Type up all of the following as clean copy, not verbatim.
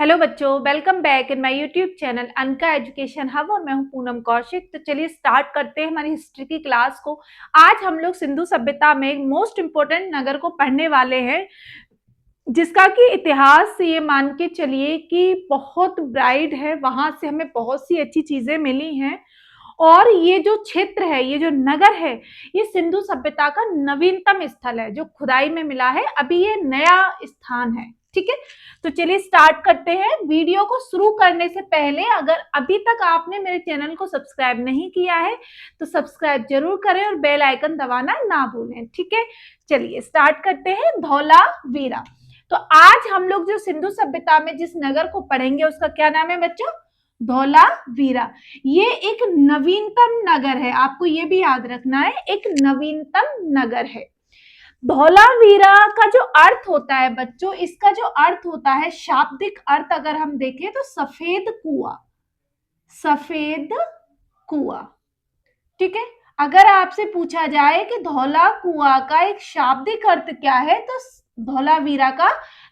Hello बच्चों, welcome back in my YouTube channel Anka education hub और मैं हूं पूनम कौशिक। तो चलिए स्टार्ट करते हैं हमारी हिस्ट्री की क्लास को। आज हम लोग सिंधु सभ्यता में मोस्ट इम्पोर्टेंट नगर को पढ़ने वाले हैं, जिसका कि इतिहास ये मान के चलिए कि बहुत ब्राइट है। वहां से हमें बहुत सी अच्छी चीजें मिली हैं और ये जो क्षेत्र है, ये जो नगर है, ये सिंधु सभ्यता का नवीनतम स्थल है जो खुदाई में मिला है। अभी ये नया स्थान है। ठीक है, तो चलिए स्टार्ट करते हैं। वीडियो को शुरू करने से पहले अगर अभी तक आपने मेरे चैनल को सब्सक्राइब नहीं किया है तो सब्सक्राइब जरूर करें और बेल आइकन दबाना ना भूलें। ठीक है, चलिए स्टार्ट करते हैं। धौलावीरा। तो आज हम लोग जो सिंधु सभ्यता में जिस नगर को पढ़ेंगे उसका क्या नाम है बच्चों? धौलावीरा। ये एक नवीनतम नगर है, आपको ये भी याद रखना है, एक नवीनतम नगर है। धौलावीरा का जो अर्थ होता है बच्चों, इसका जो अर्थ होता है, शाब्दिक अर्थ अगर हम देखें तो सफेद कुआं। सफेद कुआं। ठीक है, अगर आपसे पूछा जाए कि धौला कुआं का एक शाब्दिक अर्थ क्या है तो धौलावीरा का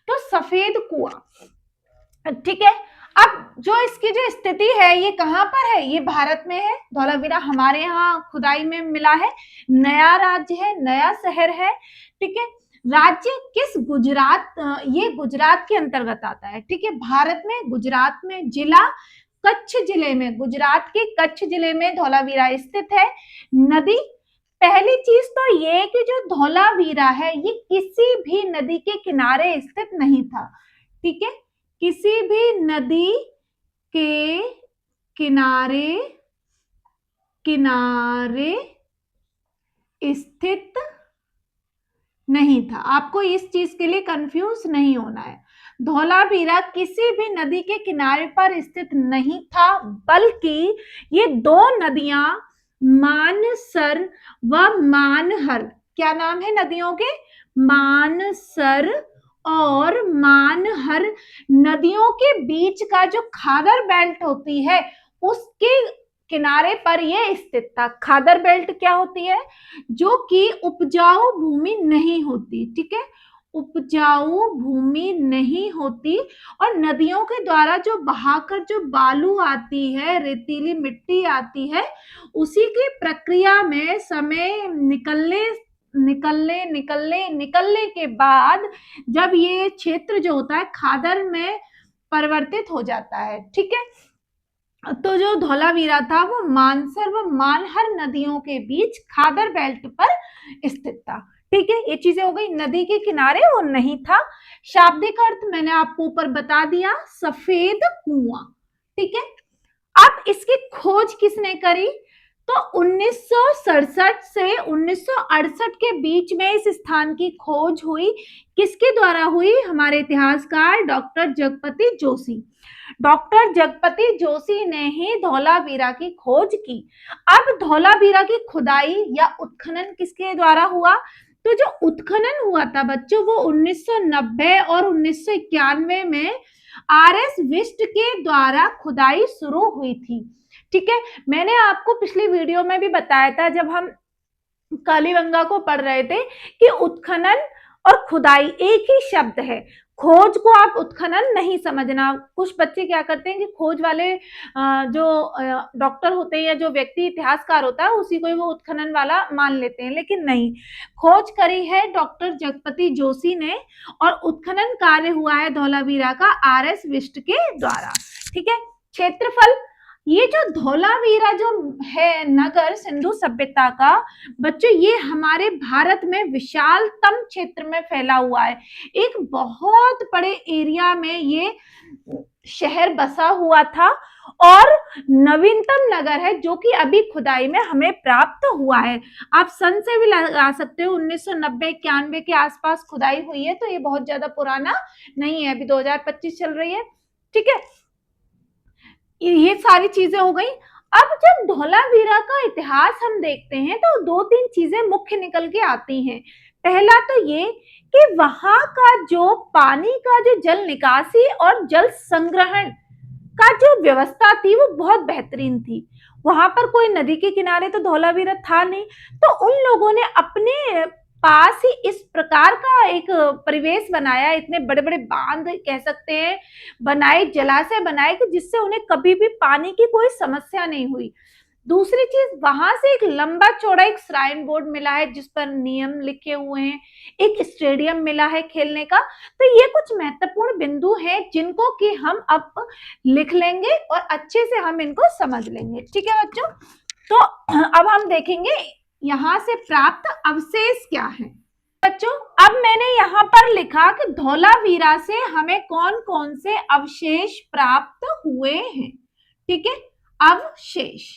तो सफेद कुआं। ठीक है, अब जो इसकी जो स्थिति है ये कहां पर है? ये भारत में है। धौलावीरा हमारे यहाँ खुदाई में मिला है। नया राज्य है, नया शहर है। ठीक है, राज्य किस? गुजरात। ये गुजरात के अंतर्गत आता है। ठीक है, भारत में गुजरात में जिला कच्छ जिले में, गुजरात के कच्छ जिले में धौलावीरा स्थित है। नदी, पहली चीज तो ये कि जो धौलावीरा है ये किसी भी नदी के किनारे स्थित नहीं था। ठीक है, किसी भी नदी के किनारे स्थित नहीं था। आपको इस चीज के लिए कंफ्यूज नहीं होना है। धौलावीरा किसी भी नदी के किनारे पर स्थित नहीं था, बल्कि ये दो नदियां मानसर व मानहर, क्या नाम है नदियों के? मानसर और मानहर नदियों के बीच का जो खादर बेल्ट होती है उसके किनारे पर यह स्थित था। खादर बेल्ट क्या होती है? जो कि उपजाऊ भूमि नहीं होती। ठीक है, उपजाऊ भूमि नहीं होती और नदियों के द्वारा जो बहाकर जो बालू आती है, रेतीली मिट्टी आती है, उसी की प्रक्रिया में समय निकलने के बाद जब ये क्षेत्र जो होता है खादर में परिवर्तित हो जाता है। ठीक है, तो जो धौलावीरा था वो मानसर व मानहर नदियों के बीच खादर बेल्ट पर स्थित था। ठीक है, ये चीजें हो गई। नदी के किनारे वो नहीं था। शाब्दिक अर्थ मैंने आपको ऊपर बता दिया, सफेद कुआं। ठीक है, अब इसकी खोज किसने करी? तो 1967 से 1968 के बीच में इस स्थान की खोज हुई। किसके द्वारा हुई? हमारे इतिहासकार डॉक्टर जगपति जोशी। डॉक्टर जगपति जोशी ने ही धौलावीरा की खोज की। अब धौलावीरा की खुदाई या उत्खनन किसके द्वारा हुआ? तो जो उत्खनन हुआ था बच्चों वो 1990 और 1991 में आरएस विस्ट के द्वारा खुदाई शुरू हुई थी। ठीक है, मैंने आपको पिछली वीडियो में भी बताया था जब हम कालीगंगा को पढ़ रहे थे कि उत्खनन और खुदाई एक ही शब्द है। खोज को आप उत्खनन नहीं समझना। कुछ बच्चे क्या करते हैं कि खोज वाले जो डॉक्टर होते हैं या जो व्यक्ति इतिहासकार होता है उसी को ही वो उत्खनन वाला मान लेते हैं, लेकिन नहीं। खोज करी है डॉक्टर जगपति जोशी ने और उत्खनन कार्य हुआ है धौलावीरा का आरएस विस्ट के द्वारा। ठीक है, क्षेत्रफल, ये जो धौलावीरा जो है नगर सिंधु सभ्यता का बच्चों, ये हमारे भारत में विशालतम क्षेत्र में फैला हुआ है। एक बहुत बड़े एरिया में ये शहर बसा हुआ था और नवीनतम नगर है जो कि अभी खुदाई में हमें प्राप्त हुआ है। आप सन से भी लगा सकते हो, 1990-91 के आसपास खुदाई हुई है, तो ये बहुत ज्यादा पुराना नहीं है। अभी 2025 चल रही है। ठीक है, ये सारी चीजें हो गई। अब जब धौलावीरा का इतिहास हम देखते हैं तो दो तीन चीजें मुख्य निकल के आती हैं। पहला तो ये कि वहां का जो पानी का जो जल निकासी और जल संग्रहण का जो व्यवस्था थी वो बहुत बेहतरीन थी। वहां पर कोई नदी के किनारे तो धौलावीरा था नहीं, तो उन लोगों ने अपने पास ही इस प्रकार का एक परिवेश बनाया, इतने बड़े बड़े बांध कह सकते हैं बनाए, जलाशय बनाए कि जिससे उन्हें कभी भी पानी की कोई समस्या नहीं हुई। दूसरी चीज, वहां से एक लंबा चौड़ा एक श्राइन बोर्ड मिला है जिस पर नियम लिखे हुए हैं, एक स्टेडियम मिला है खेलने का। तो ये कुछ महत्वपूर्ण बिंदु हैं जिनको कि हम अब लिख लेंगे और अच्छे से हम इनको समझ लेंगे। ठीक है बच्चों, तो अब हम देखेंगे यहां से प्राप्त अवशेष क्या है। बच्चों, अब मैंने यहाँ पर लिखा कि धौलावीरा से हमें कौन कौन से अवशेष प्राप्त हुए हैं। ठीक है, अवशेष।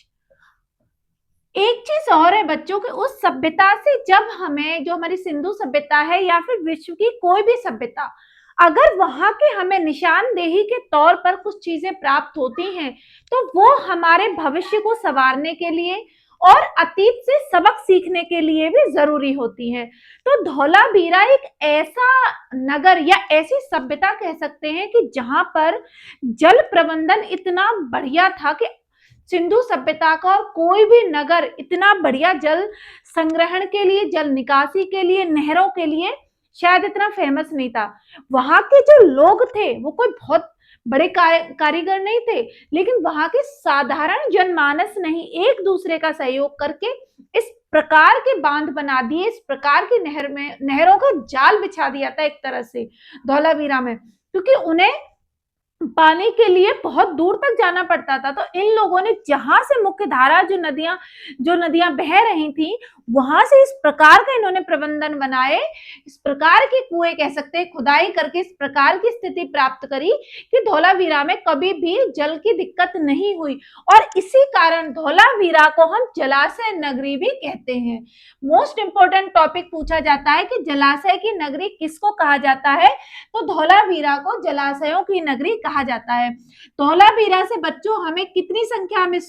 एक चीज और है बच्चों कि उस सभ्यता से जब हमें, जो हमारी सिंधु सभ्यता है या फिर विश्व की कोई भी सभ्यता, अगर वहां के हमें निशानदेही के तौर पर कुछ चीजें प्राप्त होती हैं तो वो हमारे भविष्य को संवारने के लिए और अतीत से सबक सीखने के लिए भी जरूरी होती है। तो धौलावीरा एक ऐसा नगर या ऐसी सभ्यता कह सकते हैं कि जहां पर जल प्रबंधन इतना बढ़िया था कि सिंधु सभ्यता का और कोई भी नगर इतना बढ़िया जल संग्रहण के लिए, जल निकासी के लिए, नहरों के लिए शायद इतना फेमस नहीं था। वहां के जो लोग थे वो कोई बहुत बड़े कारीगर नहीं थे, लेकिन वहां के साधारण जनमानस ने ही एक दूसरे का सहयोग करके इस प्रकार के बांध बना दिए, इस प्रकार की नहरों का जाल बिछा दिया था एक तरह से धौलावीरा में, क्योंकि उन्हें पानी के लिए बहुत दूर तक जाना पड़ता था। तो इन लोगों ने जहां से मुख्य धारा जो नदियां बह रही थी वहां से इस प्रकार का इन्होंने प्रबंधन बनाए, इस प्रकार के कुएं कह सकते हैं खुदाई करके इस प्रकार की स्थिति प्राप्त करी कि धौलावीरा में कभी भी जल की दिक्कत नहीं हुई। और इसी कारण धौलावीरा को हम जलाशय नगरी भी कहते हैं। मोस्ट इंपोर्टेंट टॉपिक पूछा जाता है कि जलाशय की नगरी किसको कहा जाता है, तो धौलावीरा को जलाशयों की नगरी कहा जाता है। धौलावीरा से बच्चों हमें कितनी संख्या में,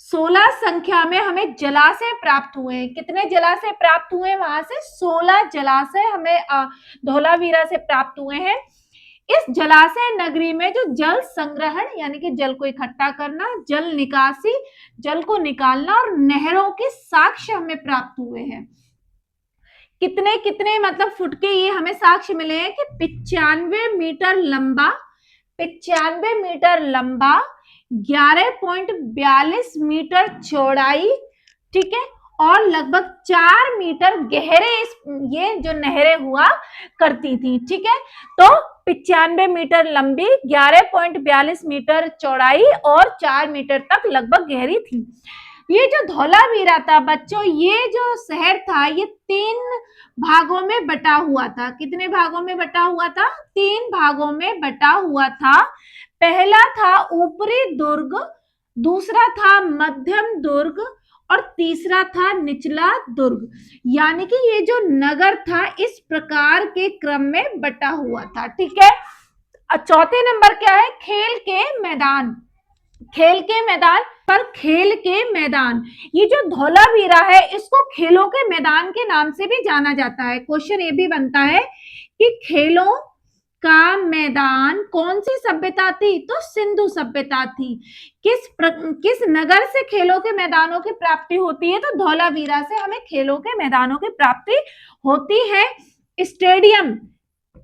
16 संख्या में हमें जलाशय प्राप्त हुए हैं। कितने जलाशय प्राप्त हुए हैं वहां से? 16 जलाशय हमें धौलावीरा से प्राप्त हुए हैं। इस जलाशय नगरी में जो जल संग्रहण यानी कि जल को इकट्ठा करना, जल निकासी, जल को निकालना और नहरों के साक्ष्य हमें प्राप्त हुए हैं। कितने कितने मतलब फुट के ये हमें साक्ष्य मिले हैं कि 95 मीटर लंबा, 11.42 मीटर चौड़ाई, ठीक है, और लगभग 4 मीटर गहरे ये जो नहरें हुआ करती थी। ठीक है, तो 95 मीटर लंबी, 11.42 मीटर चौड़ाई और 4 मीटर तक लगभग गहरी थी। ये जो धौलावीरा था बच्चों, ये जो शहर था ये 3 भागों में बटा हुआ था। कितने भागों में बटा हुआ था? 3 भागों में बटा हुआ था। पहला था ऊपरी दुर्ग, दूसरा था मध्यम दुर्ग और तीसरा था निचला दुर्ग। यानी कि ये जो नगर था इस प्रकार के क्रम में बटा हुआ था। ठीक है, चौथे नंबर क्या है? खेल के मैदान। खेल के मैदान पर खेल के मैदान, ये जो धौलावीरा है इसको खेलों के मैदान के नाम से भी जाना जाता है। क्वेश्चन ये भी बनता है कि खेलों का मैदान कौन सी सभ्यता थी? तो सिंधु सभ्यता थी। किस नगर से खेलों के मैदानों की प्राप्ति होती है? तो धौलावीरा से हमें खेलों के मैदानों की प्राप्ति होती है।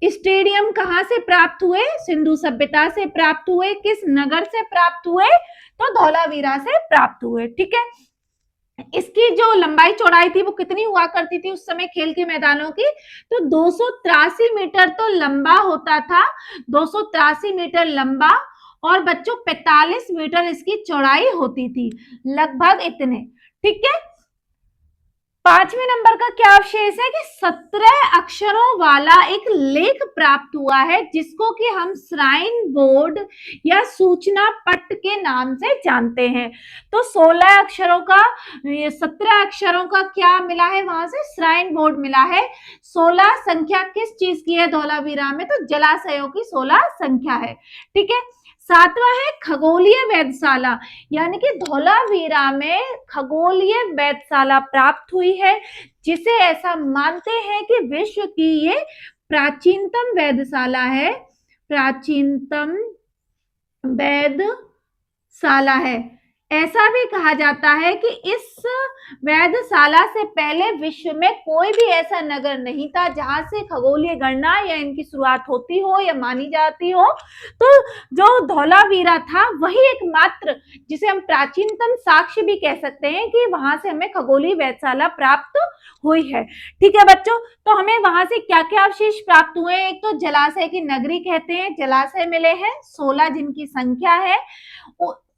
स्टेडियम कहां से प्राप्त हुए? सिंधु सभ्यता से प्राप्त हुए। किस नगर से प्राप्त हुए? तो धौलावीरा से प्राप्त हुए। ठीक है, इसकी जो लंबाई चौड़ाई थी वो कितनी हुआ करती थी उस समय खेल के मैदानों की? तो 283 मीटर तो लंबा होता था, 283 मीटर लंबा, और बच्चों 45 मीटर इसकी चौड़ाई होती थी, लगभग इतने। ठीक है, 5वें नंबर का क्या अवशेष है कि 17 अक्षरों वाला एक लेख प्राप्त हुआ है जिसको कि हम श्राइन बोर्ड या सूचना पट के नाम से जानते हैं। तो 17 अक्षरों का क्या मिला है वहां से? श्राइन बोर्ड मिला है। 16 संख्या किस चीज की है धौलावीरा में? तो जलाशयों की 16 संख्या है। ठीक है, 7वां है खगोलीय वेधशाला, यानी कि धौलावीरा में खगोलीय वेधशाला प्राप्त हुई है जिसे ऐसा मानते हैं कि विश्व की ये प्राचीनतम वेधशाला है, प्राचीनतम वेधशाला है। ऐसा भी कहा जाता है कि इस वेधशाला से पहले विश्व में कोई भी ऐसा नगर नहीं था जहां से खगोलीय गणना या इनकी शुरुआत होती हो या मानी जाती हो। तो जो धौलावीरा था वही एकमात्र, जिसे हम प्राचीनतम साक्ष्य भी कह सकते हैं कि वहां से हमें खगोलीय वेधशाला प्राप्त हुई है। ठीक है बच्चों, तो हमें वहां से क्या क्या अवशेष प्राप्त हुए? एक तो जलाशय की नगरी कहते हैं, जलाशय मिले हैं 16 जिनकी संख्या है,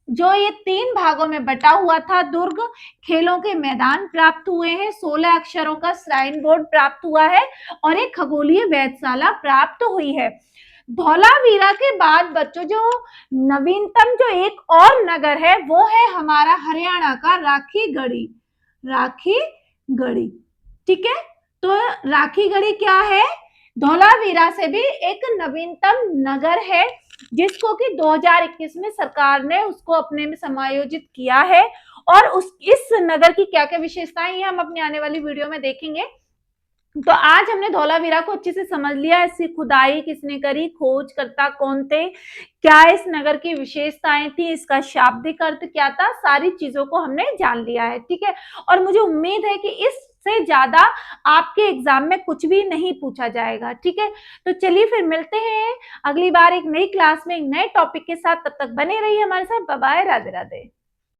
जो ये 3 भागों में बटा हुआ था। दुर्ग, खेलों के मैदान प्राप्त हुए हैं, 16 अक्षरों का श्राइन बोर्ड प्राप्त हुआ है और एक खगोलीय वेधशाला प्राप्त हुई है। धौलावीरा के बाद बच्चों जो नवीनतम जो एक और नगर है वो है हमारा हरियाणा का राखीगढ़ी। राखीगढ़ी, ठीक है, तो राखीगढ़ी क्या है? धौलावीरा से भी एक नवीनतम नगर है जिसको कि 2021 में सरकार ने उसको अपने में समायोजित किया है। और इस नगर की क्या क्या विशेषताएं ये हम अपनी आने वाली वीडियो में देखेंगे। तो आज हमने धौलावीरा को अच्छे से समझ लिया, इसकी खुदाई किसने करी, खोजकर्ता कौन थे, क्या इस नगर की विशेषताएं थी, इसका शाब्दिक अर्थ क्या था, सारी चीजों को हमने जान लिया है। ठीक है, और मुझे उम्मीद है कि इससे ज्यादा आपके एग्जाम में कुछ भी नहीं पूछा जाएगा। ठीक है, तो चलिए फिर मिलते हैं अगली बार एक नई क्लास में एक नए टॉपिक के साथ। तब तक बने रहिए हमारे साथ। Bye bye, Radhe Radhe.